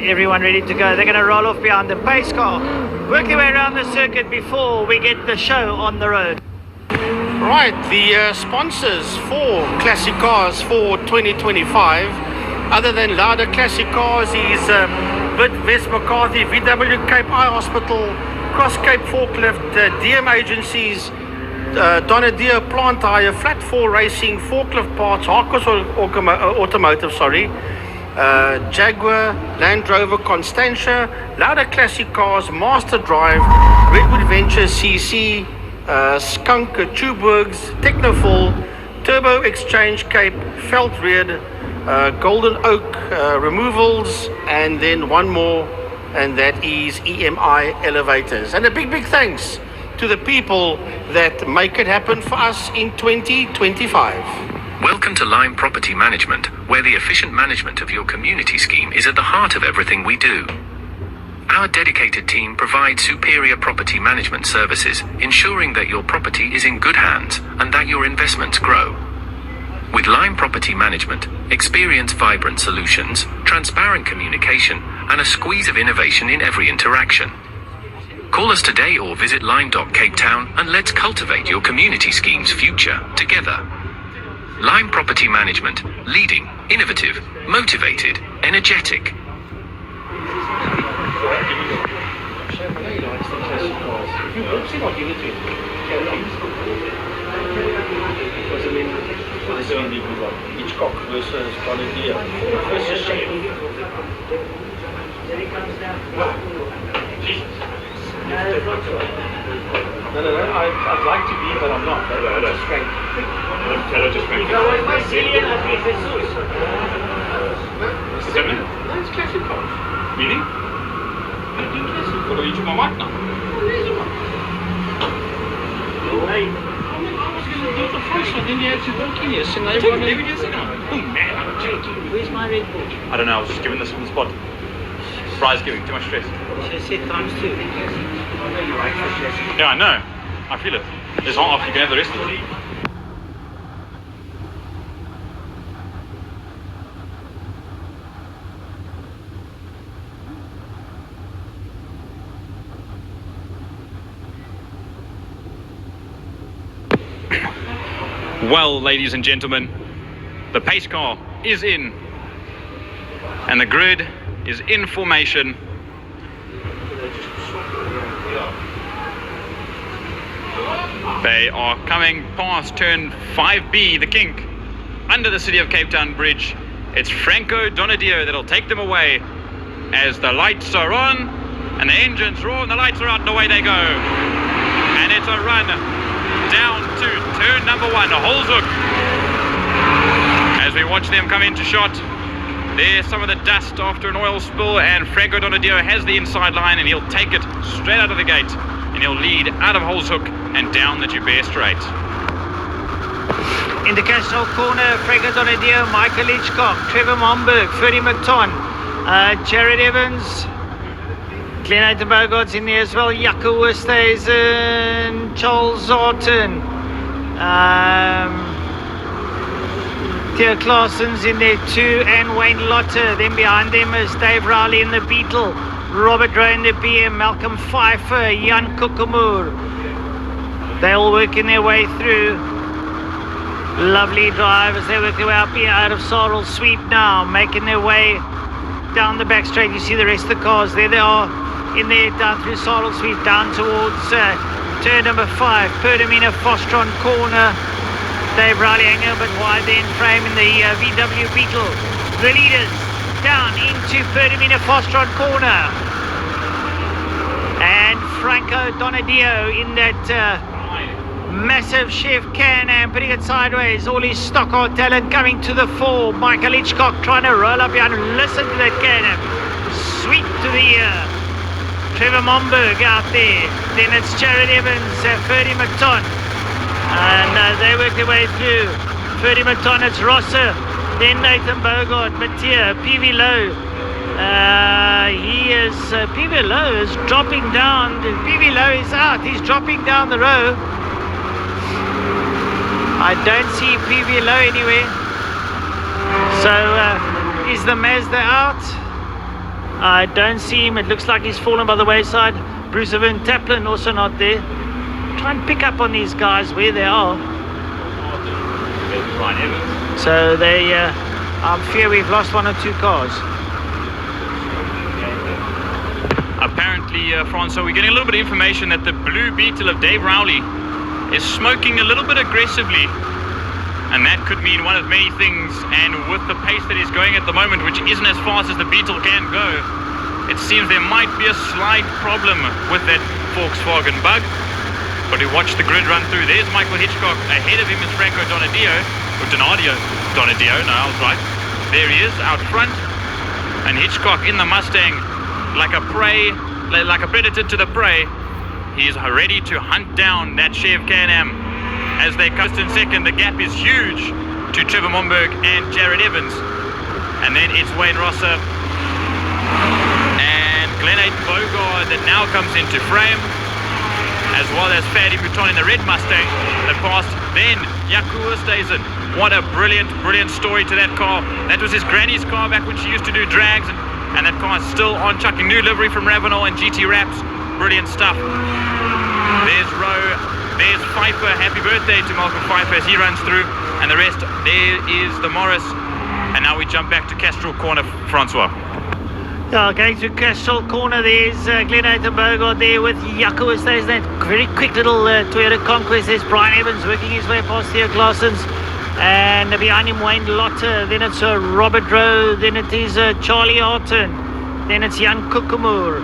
everyone ready to go. They're going to roll off behind the pace car, work their way around the circuit before we get the show on the road. Right, the sponsors for Classic Cars for 2025, other than Lauda Classic Cars, is West McCarthy, VW Cape Eye Hospital, Cross Cape Forklift, DM Agencies, Donadio Plant Hire, Flat 4 Racing, Forklift Parts, Harkos Automotive, Jaguar, Land Rover Constantia, Lauda Classic Cars, Master Drive, Redwood Ventures CC, Skunk, Tubeworks, Technofall, Turbo Exchange Cape, Feltreed, Golden Oak Removals, and then one more, and that is EMI Elevators. And a big thanks to the people that make it happen for us in 2025. Welcome to Lime Property Management, where the efficient management of your community scheme is at the heart of everything we do. Our dedicated team provides superior property management services, ensuring that your property is in good hands and that your investments grow. With Lime Property Management, experience vibrant solutions, transparent communication, and a squeeze of innovation in every interaction. Call us today or visit Lime.Cape Town and let's cultivate your community scheme's future together. Lime Property Management, leading, innovative, motivated, energetic. Hitchcock versus Donadio. No, I'd like to be, but I'm not. Just Frank. No, it's classic cars. Really? I'm doing classic. What are you doing my mic now? No way. I was going to do the first one, then you had to walk in here. So now everyone... Oh man, I'm joking. Where's my Red Bull? I don't know, I was just giving this on the spot. Prize giving, too much stress. You should have said times 2. Yeah, I know. I feel it. There's one off, you can have the rest of it. Well, ladies and gentlemen, the pace car is in, and the grid is in formation. They are coming past turn 5B, the kink, under the City of Cape Town Bridge. It's Franco Donadio that'll take them away as the lights are on and the engines roar and the lights are out and away they go. And it's a run down to turn number 1, Holzhoek. As we watch them come into shot, there's some of the dust after an oil spill, and Franco Donadio has the inside line and he'll take it straight out of the gate and he'll lead out of Holzhoek and down the Joubert Straight. In the Castle corner, Franco Donadio, Michael Hitchcock, Trevor Momberg, Ferdi McTon, Jared Evans, Glenn Bogart's in there as well, Jaco Westhuizen, Charles Zarten, Theo Claessen's in there too, and Wayne Lotter. Then behind them is Dave Rowley in the Beetle, Robert Rowe in the BM, Malcolm Pfeiffer, Jan Kukumur. They all working their way through. Lovely drive as they work their way up here out of Sorrel Sweep now, making their way down the back straight. You see the rest of the cars, there they are in there, down through Sorrel Sweep, down towards turn number 5, Pertamina Fostron corner. Dave Riley hanging a bit wide there in frame in the VW Beetle. The leaders down into Pertamina Fostron corner. And Franco Donadio in that massive Chef Can-Am, putting it sideways. All his stock car talent coming to the fore. Michael Hitchcock trying to roll up behind and listen to that Can-Am. Sweet to the ear. Trevor Momberg out there. Then it's Jared Evans, Ferdi McTon. And they work their way through. Ferdi McTon, it's Rosser. Then Nathan Bogart, Mattia, PV Lowe. PV Lowe is dropping down. PV Lowe is out. He's dropping down the row. I don't see PV Lowe anywhere. So is the Mazda out? I don't see him. It looks like he's fallen by the wayside. Bruce Van Taplin also not there. Try and pick up on these guys where they are. So they, I fear we've lost one or two cars. Apparently, Francois, we're getting a little bit of information that the Blue Beetle of Dave Rowley is smoking a little bit aggressively. And that could mean one of many things. And with the pace that he's going at the moment, which isn't as fast as the Beetle can go, it seems there might be a slight problem with that Volkswagen Bug. But we watch the grid run through. There's Michael Hitchcock. Ahead of him is Franco Donadio. Or Donadio, no, I was right. There he is, out front. And Hitchcock in the Mustang, like a predator to the prey. He's ready to hunt down that Chev Can-Am. As they come in second, the gap is huge to Trevor Momberg and Jared Evans. And then it's Wayne Rosser and Glenn Bogard that now comes into frame, as well as Ferdi in the red Mustang that passed. Then Jaco Oosthuizen. What a brilliant story to that car. That was his granny's car back when she used to do drags, and that car is still on chucking new livery from Ravenel and GT Wraps. Brilliant stuff. There's Rowe. There's Pfeiffer. Happy birthday to Malcolm Pfeiffer as he runs through. And the rest, there is the Morris. And now we jump back to Castrol Corner, Francois. Yeah, going through Castrol Corner, there's Glenn Bogard there with Jaco Oosthuizen. That very quick little Toyota Conquest. There's Brian Evans working his way past Theo Claessens. And behind him, Wayne Lotte. Then it's Robert Rowe. Then it is Charlie Horton. Then it's Jan Kukumur.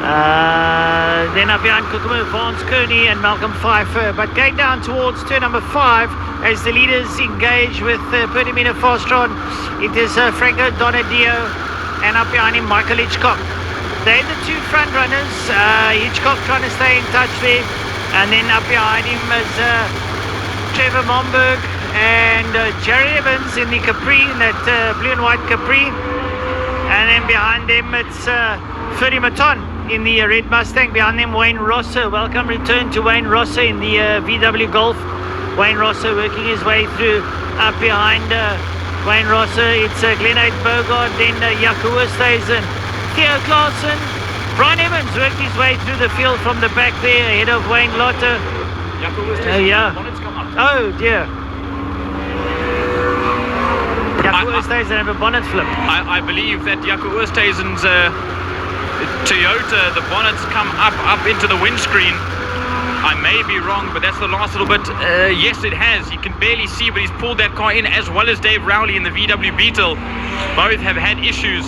Then up behind Kukumur, Vance Kearney and Malcolm Pfeiffer. But going down towards turn number 5, as the leaders engage with Pertamina Fostron, it is Franco Donadio, and up behind him, Michael Hitchcock. They're the two front runners. Hitchcock trying to stay in touch there. And then up behind him is Trevor Momberg and Jerry Evans in the Capri, in that blue and white Capri. And then behind them, it's Ferdi in the red Mustang. Behind them, Wayne Rosser. Welcome return to Wayne Rosser in the VW Golf. Wayne Rosser working his way through. Up behind Wayne Rosser, it's Glenn Bogard, then Jaco Oosthuizen, Theo Claessens. Brian Evans worked his way through the field from the back there ahead of Wayne Lotte. Oh, yeah. Oh, dear. Jaco Oosthuizen have a bonnet flip. I believe that Jaco Oosthuizen's Toyota, the bonnets come up into the windscreen. I may be wrong, but that's the last little bit. Yes, it has. You can barely see, but he's pulled that car in, as well as Dave Rowley in the VW Beetle. Both have had issues.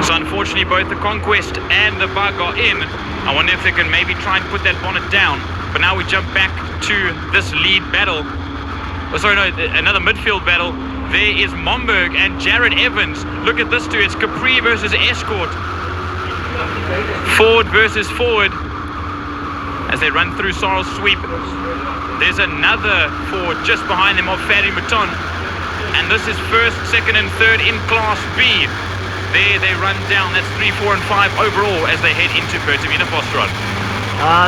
So unfortunately, both the Conquest and the Bug are in. I wonder if they can maybe try and put that bonnet down. But now we jump back to this lead battle. Oh, sorry, no, another midfield battle. There is Momberg and Jared Evans. Look at this two. It's Capri versus Escort. Ford versus Ford. As they run through Sorrel's sweep. There's another Ford just behind them of Ferdi. And this is first, second and third in Class B. There they run down. That's 3, 4 and 5 overall as they head into Pertamina Fostron.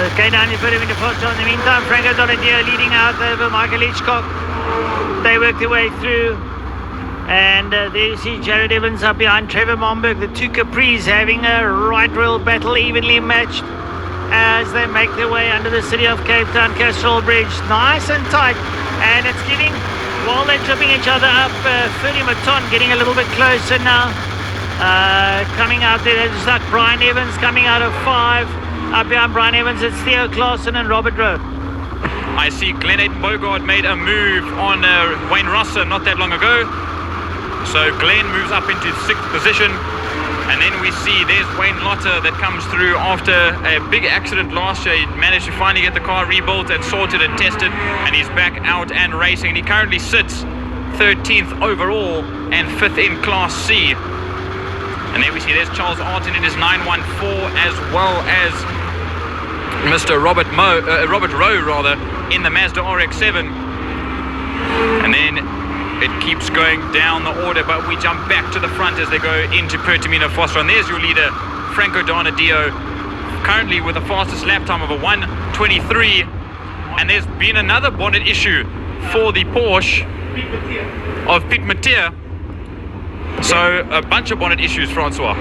Okay, down in Pertamina Fostron. In the meantime, Franco Donadio leading out over Michael Hitchcock. They work their way through. And there you see Jared Evans up behind Trevor Momberg. The two Capris having a right royal battle, evenly matched, as they make their way under the city of Cape Town Castrol Bridge. Nice and tight. And it's getting, while they're tripping each other up, Ferdi getting a little bit closer now. Coming out there, there's like Brian Evans coming out of 5. Up behind Brian Evans, it's Theo Claessens and Robert Rowe. I see Glenn Bogard made a move on Wayne Rosser not that long ago. So Glenn moves up into 6th position. And then we see there's Wayne Lotte that comes through after a big accident last year. He managed to finally get the car rebuilt and sorted and tested. And he's back out and racing. And he currently sits 13th overall and 5th in Class C. And there we see there's Charles Artin in his 914, as well as Mr. Robert Rowe in the Mazda RX-7. And then it keeps going down the order, but we jump back to the front as they go into Pertamina Fostron. There's your leader, Franco Donadio, currently with the fastest lap time of a 1:23. And there's been another bonnet issue for the Porsche of Piet Mateer. So a bunch of bonnet issues, Francois.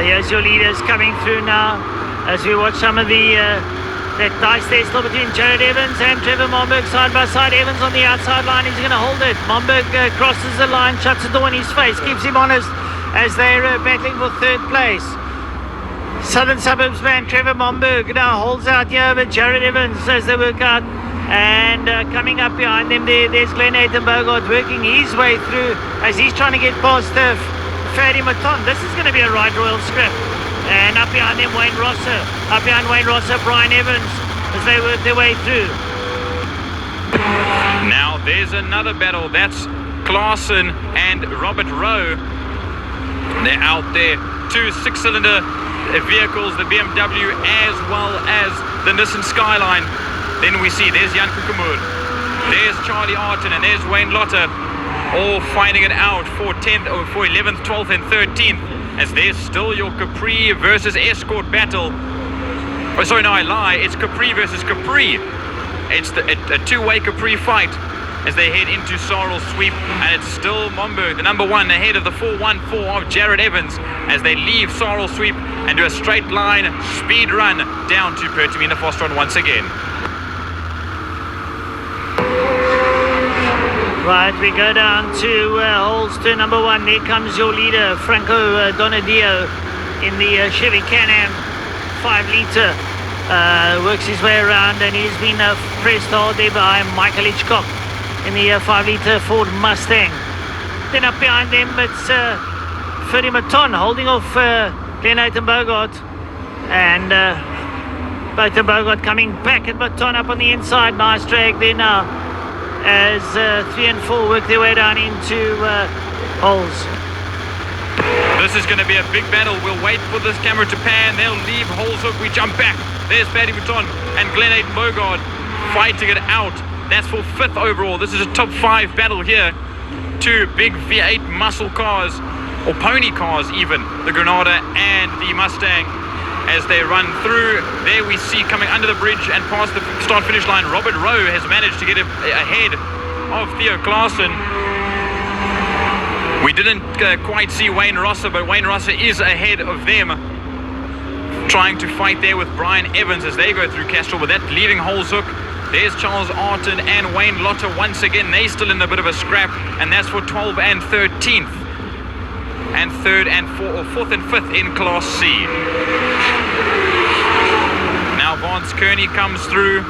Here's your leaders coming through now as we watch some of the that dice there still between Jared Evans and Trevor Momberg side by side. Evans on the outside line, he's going to hold it. Momberg crosses the line, shuts the door in his face, keeps him honest as they're battling for third place. Southern Suburbs man Trevor Momberg now holds out here with Jared Evans as they work out. And coming up behind them there's Glenathan Bogart working his way through as he's trying to get past Ferdi Maton. This is going to be a right royal scrap. And up behind them Wayne Rosser. Up behind Wayne Rosser, Brian Evans as they work their way through. Now there's another battle. That's Clarkson and Robert Rowe. They're out there. 2 6-cylinder vehicles, the BMW as well as the Nissan Skyline. Then we see there's Jan Kukumur, there's Charlie Arton, and there's Wayne Lotter, all fighting it out for 11th, 12th and 13th, as there's still your Capri versus Escort battle. Oh, sorry, no, I lie. It's Capri versus Capri. It's a two-way Capri fight as they head into Sorrel Sweep, and it's still Momberg, the number one, ahead of the 414 of Jared Evans as they leave Sorrel Sweep and do a straight line speed run down to Pertamina Fostron once again. Right, we go down to holes turn number 1. There comes your leader, Franco Donadio, in the Chevy Can-Am 5-litre. Works his way around, and he's been pressed hard there by Michael Hitchcock in the 5-litre Ford Mustang. Then up behind them, it's Ferdi Maton holding off Glenathan Bogart. And Glenathan Bogart coming back at Maton up on the inside. Nice drag there now, as 3 and 4 work their way down into holes. This is going to be a big battle. We'll wait for this camera to pan. They'll leave holes hook. We jump back. There's Ferdi Maton and Glenathan Bogart fighting it out. That's for 5th overall. This is a top 5 battle here. 2 big V8 muscle cars, or pony cars even, the Granada and the Mustang, as they run through. There we see coming under the bridge and past the start-finish line, Robert Rowe has managed to get ahead of Theo Clarkson. We didn't quite see Wayne Rosser, but Wayne Rosser is ahead of them, trying to fight there with Brian Evans as they go through Castrol, with that leaving holes hook. There's Charles Arton and Wayne Lotter once again. They still in a bit of a scrap, and that's for 12th and 13th. And 3rd and 4th and 5th in Class C. Now Vance Kearney comes through.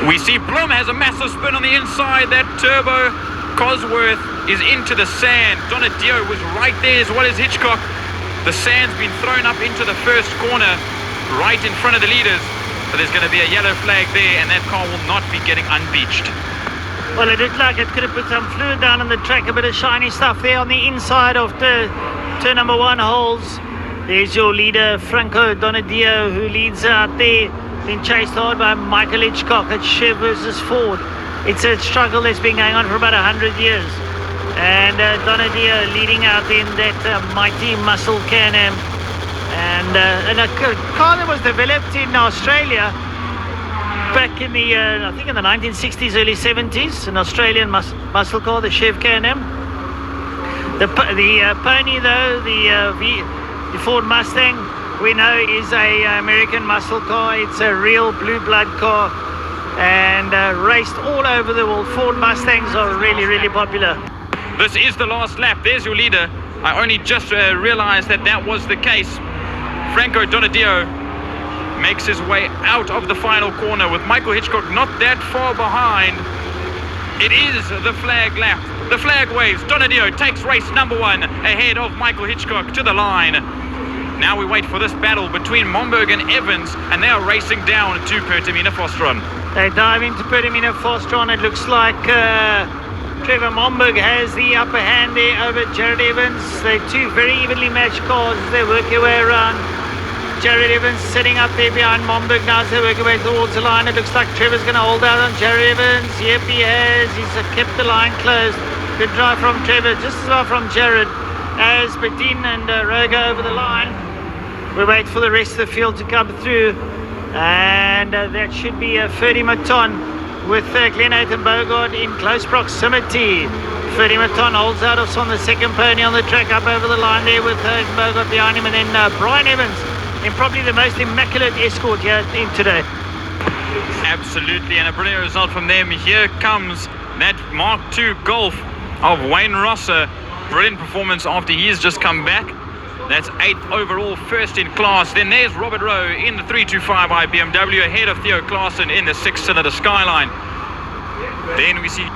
We see Blum has a massive spin on the inside. That turbo Cosworth is into the sand. Donadio was right there as well as Hitchcock. The sand's been thrown up into the first corner right in front of the leaders. So there's going to be a yellow flag there, and that car will not be getting unbeached. Well, it looked like it could have put some fluid down on the track, a bit of shiny stuff there on the inside of the turn number 1 holes. There's your leader, Franco Donadio, who leads out there, being chased hard by Michael Hitchcock at Chev versus Ford. It's a struggle that's been going on for about 100 years. And Donadio leading out in that mighty muscle Can-Am. And a car that was developed in Australia back in the, I think in the 1960s, early 70s, an Australian muscle car, the Chev Can-Am. The pony though, the Ford Mustang, we know is a American muscle car. It's a real blue blood car, and raced all over the world. Ford Mustangs are really, really popular. This is the last lap. There's your leader. I only just realized that was the case. Franco Donadio makes his way out of the final corner with Michael Hitchcock not that far behind. It is the flag lap. The flag waves. Donadio takes race number 1 ahead of Michael Hitchcock to the line. Now we wait for this battle between Momberg and Evans, and they are racing down to Pertamina Fostron. They dive into Pertamina Fostron. It looks like Trevor Momberg has the upper hand there over Jared Evans. They're 2 very evenly matched cars as they work their way around. Jared Evans sitting up there behind Momberg now as they work their way towards the line. It looks like Trevor's going to hold out on Jared Evans. Yep, he has. He's kept the line closed. Good drive from Trevor, just as well from Jared as Bedin and Roga over the line. We wait for the rest of the field to come through, and that should be Ferdi Maton with Glenathan Bogart in close proximity. Ferdi holds out of on the second pony on the track, up over the line there with Bogart behind him, and then Brian Evans in probably the most immaculate escort here in today. Absolutely, and a brilliant result from them. Here comes that Mark II Golf of Wayne Rosser. Brilliant performance after he's just come back. That's 8th overall, first in class. Then there's Robert Rowe in the 325i BMW ahead of Theo Klaassen in the 6-cylinder Skyline. Then we see